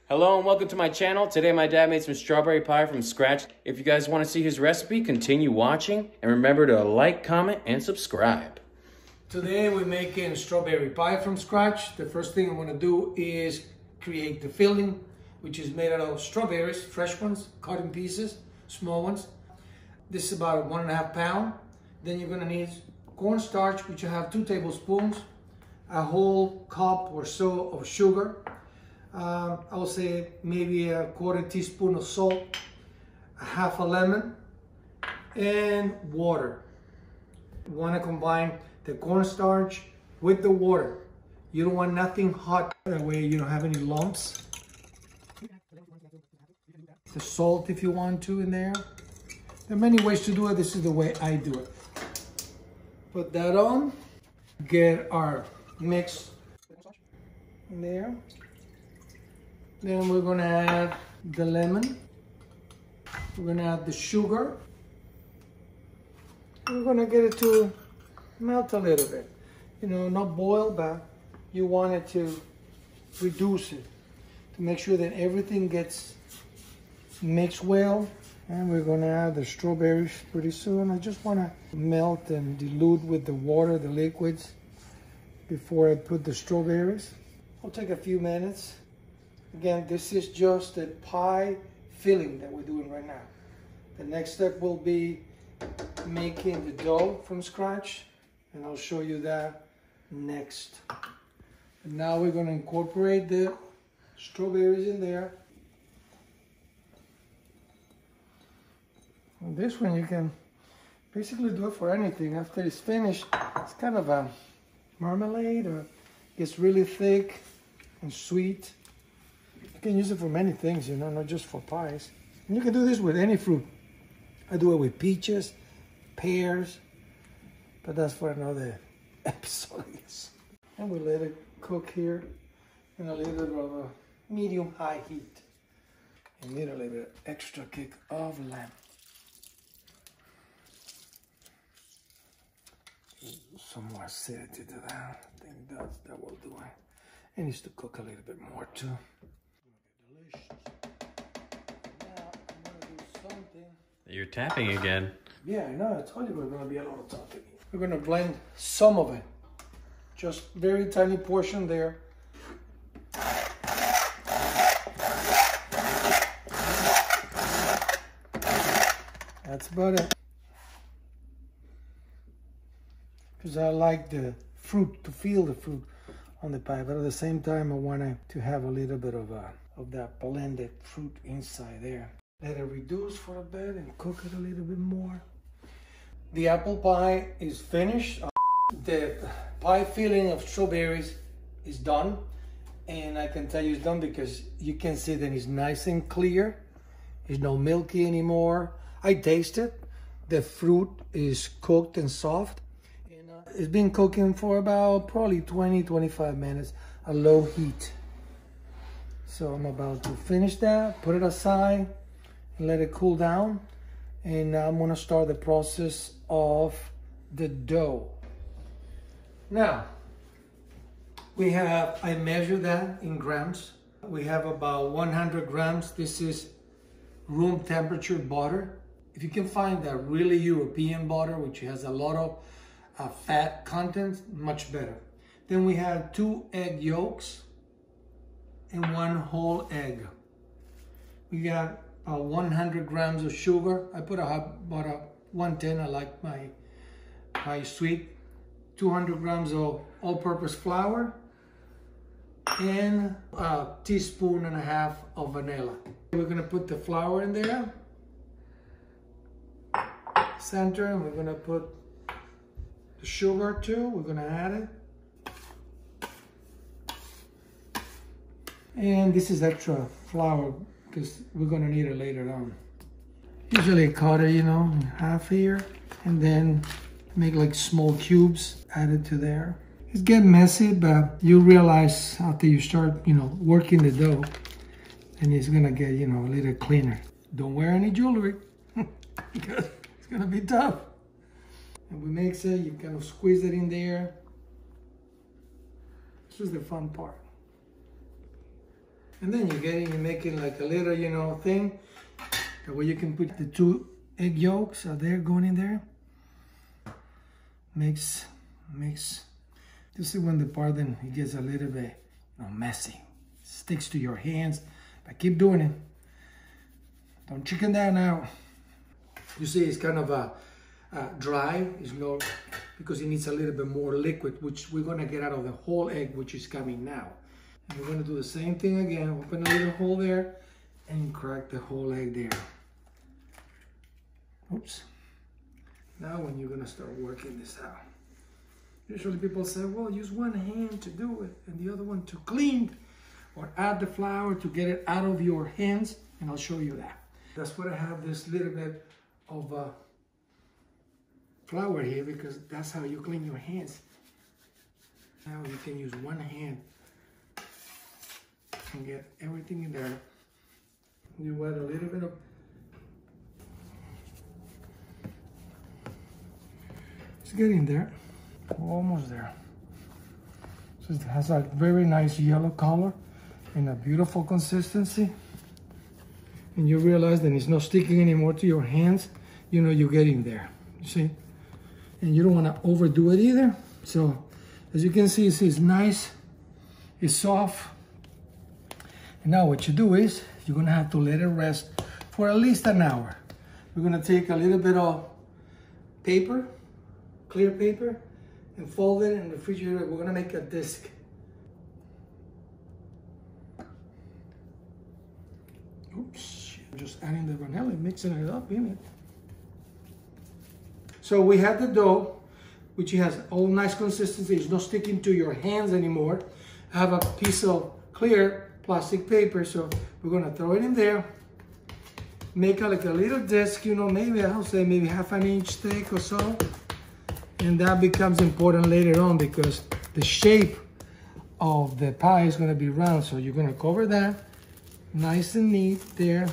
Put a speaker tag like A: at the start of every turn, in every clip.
A: Hello and welcome to my channel. Today my dad made some strawberry pie from scratch. If you guys want to see his recipe, continue watching and remember to like, comment, and subscribe.
B: Today we're making strawberry pie from scratch. The first thing I'm going to do is create the filling, which is made out of strawberries, fresh ones, cut in pieces, small ones. This is about 1.5 pounds. Then you're going to need cornstarch, which I have 2 tablespoons, a whole cup or so of sugar. I will say maybe a 1/4 teaspoon of salt, a half a lemon, and water. You want to combine the cornstarch with the water. You don't want nothing hot, that way you don't have any lumps. The salt if you want to in there. There are many ways to do it. This is the way I do it. Put that on. Get our mix in there. Then we're going to add the lemon. We're going to add the sugar. We're going to get it to melt a little bit. You know, not boil, but you want it to reduce it to make sure that everything gets mixed well. And we're going to add the strawberries pretty soon. I just want to melt and dilute with the water, the liquids, before I put the strawberries. It'll take a few minutes. Again, this is just a pie filling that we're doing right now. The next step will be making the dough from scratch, and I'll show you that next. And now we're going to incorporate the strawberries in there. And this one you can basically do it for anything. After it's finished, it's kind of a marmalade, or gets really thick and sweet. You can use it for many things, you know, not just for pies. And you can do this with any fruit. I do it with peaches, pears, but that's for another episode. And we let it cook here in a little bit of a medium-high heat. And need a little bit of extra kick of lamb. Some more acidity to that. I think that will do it. It needs to cook a little bit more too. Delicious. Now I'm gonna do something.
A: You're tapping again.
B: Yeah, I know. I told you we're gonna be a lot of tapping. We're gonna blend some of it. Just very tiny portion there. That's about it. Because I like the fruit, to feel the fruit on the pie, but at the same time I want to have a little bit of that blended fruit inside there. Let it reduce for a bit and cook it a little bit more. The apple pie is finished. The pie filling of strawberries is done, and I can tell you it's done because you can see that it's nice and clear. It's not milky anymore. I tasted the fruit is cooked and soft. It's been cooking for about probably 20-25 minutes at low heat. So I'm about to finish that, put it aside, and let it cool down. And now I'm gonna start the process of the dough. Now, I measured that in grams. We have about 100 grams. This is room temperature butter. If you can find that really European butter, which has a lot of fat content, much better. Then we have 2 egg yolks and 1 whole egg. We got 100 grams of sugar. I put about 110. I like my sweet. 200 grams of all-purpose flour and 1.5 teaspoons of vanilla. We're gonna put the flour in there, center, and we're gonna put the sugar too. We're gonna add it. And this is extra flour because we're gonna need it later on. Usually cut it, you know, in half here, and then make like small cubes, add it to there. It's getting messy, but you realize after you start, you know, working the dough, and it's gonna get, you know, a little cleaner. Don't wear any jewelry because it's gonna be tough. And we mix it, you kind of squeeze it in there. This is the fun part. And then you're making like a little, you know, thing where you can put the 2 egg yolks are there going in there. Mix. This is when the part then it gets a little bit, you know, messy. Sticks to your hands, but keep doing it. Don't chicken that out. You see, it's kind of dry. It's not, because it needs a little bit more liquid, which we're gonna get out of the whole egg, which is coming now. And we're gonna do the same thing again. Open a little hole there and crack the whole egg there. Oops. Now when you're gonna start working this out. Usually people say, well, use one hand to do it and the other one to clean or add the flour to get it out of your hands, and I'll show you that. That's why I have this little bit of flour here, because that's how you clean your hands. Now you can use one hand and get everything in there. You add a little bit of it's getting there, almost there. So it has a very nice yellow color and a beautiful consistency. And you realize that it's not sticking anymore to your hands. You know you're getting there, you see? And you don't want to overdo it either. So as you can see, it's nice, it's soft. And now what you do is you're gonna have to let it rest for at least an hour. We're gonna take a little bit of paper, clear paper, and fold it in the refrigerator. We're gonna make a disc. Oops, just adding the vanilla, mixing it up in it. So we have the dough, which has all nice consistency. It's not sticking to your hands anymore. I have a piece of clear plastic paper, so we're gonna throw it in there. Make like a little disc, you know, maybe I'll say maybe half an inch thick or so. And that becomes important later on because the shape of the pie is gonna be round. So you're gonna cover that nice and neat there.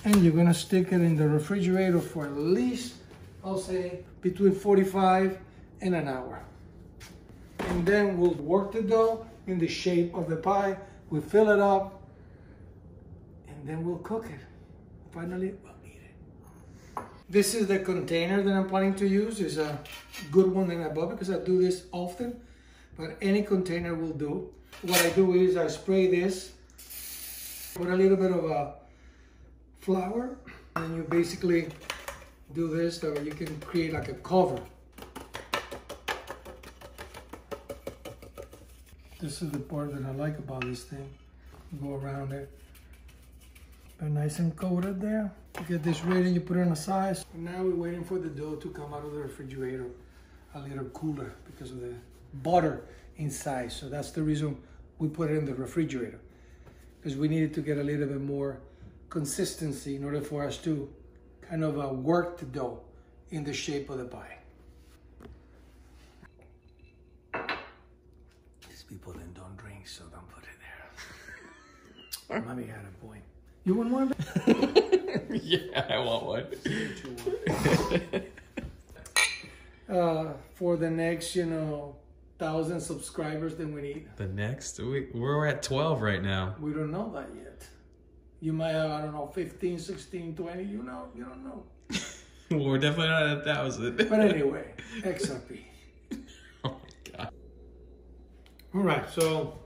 B: And you're gonna stick it in the refrigerator for at least, I'll say, between 45 and an hour. And then we'll work the dough in the shape of the pie. We'll fill it up and then we'll cook it. Finally, we'll eat it. This is the container that I'm planning to use. It's a good one that I bought because I do this often, but any container will do. What I do is I spray this, put a little bit of flour, and you basically do this so you can create like a cover. This is the part that I like about this thing. Go around it. They're nice and coated there. You get this ready, you put it on the side. And now we're waiting for the dough to come out of the refrigerator a little cooler because of the butter inside. So that's the reason we put it in the refrigerator, because we needed to get a little bit more consistency in order for us to kind of work the dough in the shape of the pie. These people then don't drink, so don't put it there. Mommy had a point. You want one?
A: Yeah, I want one.
B: For the next, 1,000 subscribers, then we need.
A: The next, we're at 12 right now.
B: We don't know that yet. You might have, I don't know, 15, 16, 20, you don't know.
A: Well, we're definitely not at 1,000.
B: But anyway, XRP.
A: Oh my God.
B: All right, so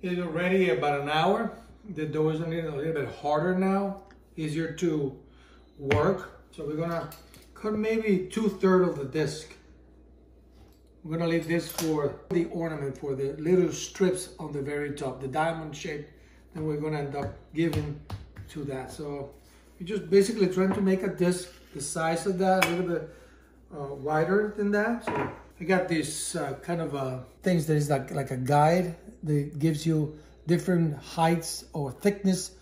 B: it's ready about an hour. The dough is a little bit harder now, easier to work. So we're gonna cut maybe 2/3 of the disc. We're gonna leave this for the ornament, for the little strips on the very top, the diamond shape. And we're gonna end up giving to that. So you're just basically trying to make a disc the size of that, a little bit wider than that. So I got this kind of things that is like a guide that gives you different heights or thickness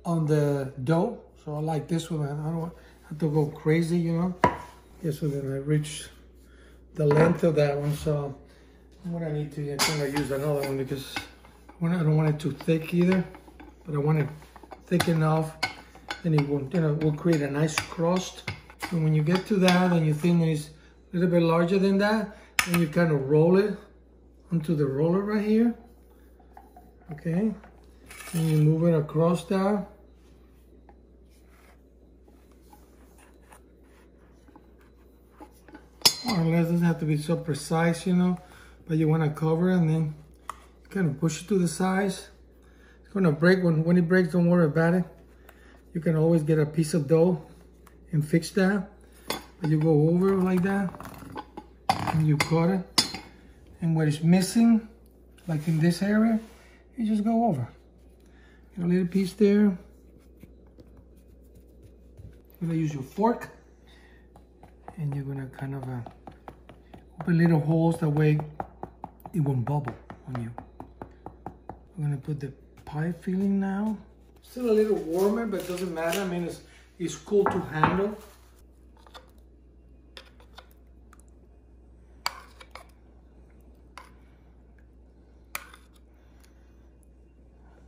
B: on the dough. So I like this one. I don't have to go crazy, Yes, we're gonna reach the length of that one. So what I need to, I think I use another one because I don't want it too thick either, but I want it thick enough, then it will, will create a nice crust. And when you get to that and you think it's a little bit larger than that, then you kind of roll it onto the roller right here. Okay, And you move it across there. More or less, doesn't have to be so precise, you know, but you want to cover it and then kind of push it to the sides. It's going to break. When it breaks, don't worry about it. You can always get a piece of dough and fix that. But you go over it like that and you cut it. And what is missing, like in this area, you just go over. Get a little piece there. You're going to use your fork. And you're going to kind of open little holes, that way it won't bubble on you. I'm going to put the pie filling now. Still a little warmer, but it doesn't matter. I mean, it's cool to handle.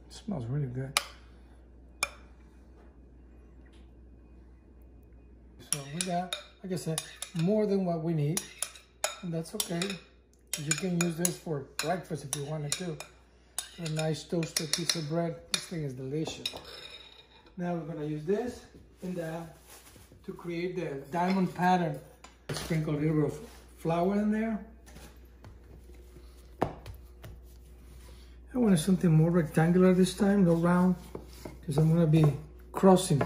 B: It smells really good. So we got, like I said, more than what we need, and that's okay. You can use this for breakfast if you wanted to. A nice toasted piece of bread. This thing is delicious. Now we're gonna use this and that to create the diamond pattern. Sprinkle a little bit of flour in there. I wanted something more rectangular this time, no round, because I'm gonna be crossing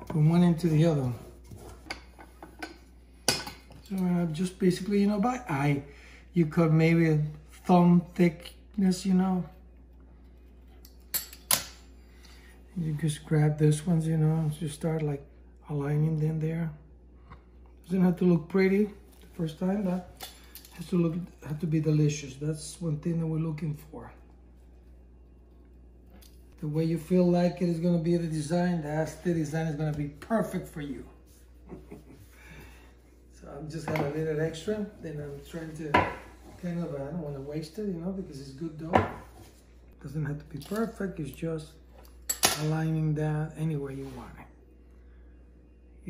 B: from one end to the other. So just basically, you know, by eye, you cut maybe a thumb thickness, you know. You just grab this ones, you know, and just start like aligning them there. Doesn't have to look pretty the first time, but has to be delicious. That's one thing that we're looking for. The way you feel like it is gonna be the design, the design is gonna be perfect for you. So I'm just gonna leave it extra. Then I'm trying to kind of, I don't want to waste it, you know, because it's good dough. Doesn't have to be perfect. It's just aligning that any way you want it.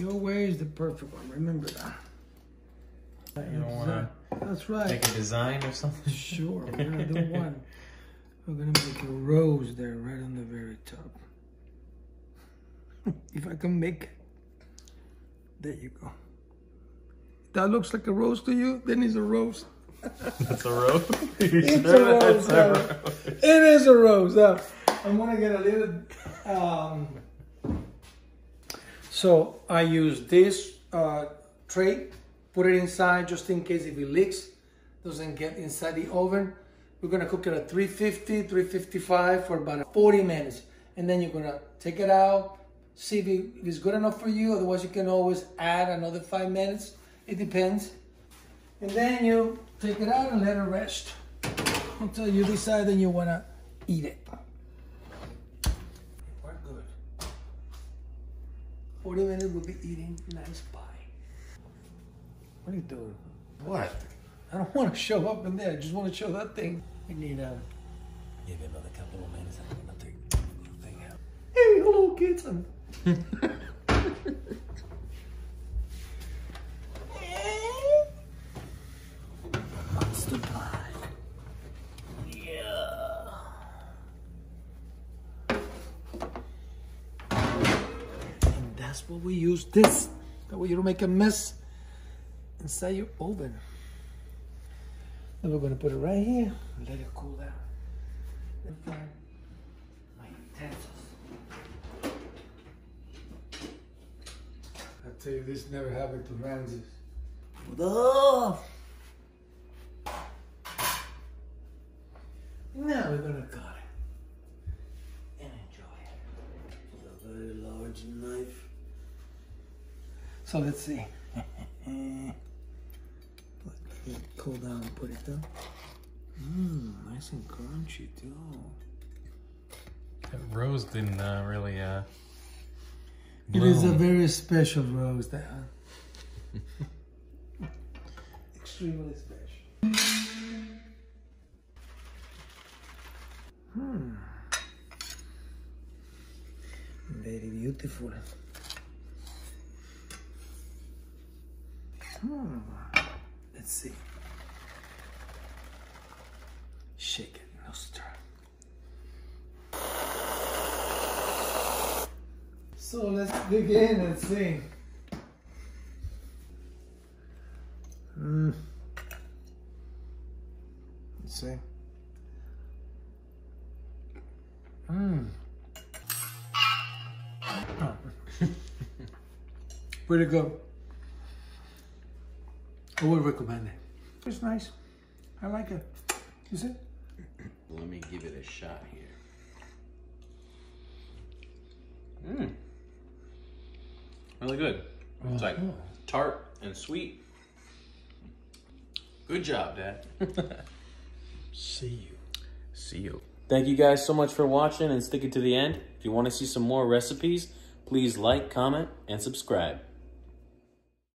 B: Your way is the perfect one. Remember that.
A: You don't want to.
B: That's right.
A: Make a design or something.
B: Sure. We're gonna do one. We're gonna make a rose there, right on the very top. If I can make it. There you go. That looks like a rose to you, then it's a rose.
A: That's a rose?
B: It's a rose. It is a rose. I'm gonna get a little. So I use this tray, put it inside just in case if it leaks, doesn't get inside the oven. We're gonna cook it at 350, 355 for about 40 minutes. And then you're gonna take it out, see if it's good enough for you. Otherwise you can always add another 5 minutes. It depends. And then you take it out and let it rest until you decide that you want to eat it. We're good. 40 minutes we'll be eating nice pie. What are you doing?
A: What?
B: I don't want to show up in there. I just want to show that thing. We need maybe another couple of minutes. I'm going to take the thing out. Hey, hello kids. That's what we use this. That way you don't make a mess inside your oven. Then we're gonna put it right here and let it cool down. And then my utensils. I tell you, this never happened to Ramses. Oh. Now we're gonna cut it and enjoy it with a very large knife. So let's see. Cool down and put it down. Nice and crunchy too.
A: That rose didn't really
B: bloom. It is a very special rose that extremely special. Very beautiful. Let's see. Shake it, no stir. So let's dig in and see. Let's see. Oh. Pretty good. I would recommend it. It's nice. I like it. You see?
A: Let me give it a shot here. Really good. It's like tart and sweet. Good job, Dad.
B: See you.
A: See you. Thank you guys so much for watching and sticking to the end. If you want to see some more recipes, please like, comment, and subscribe.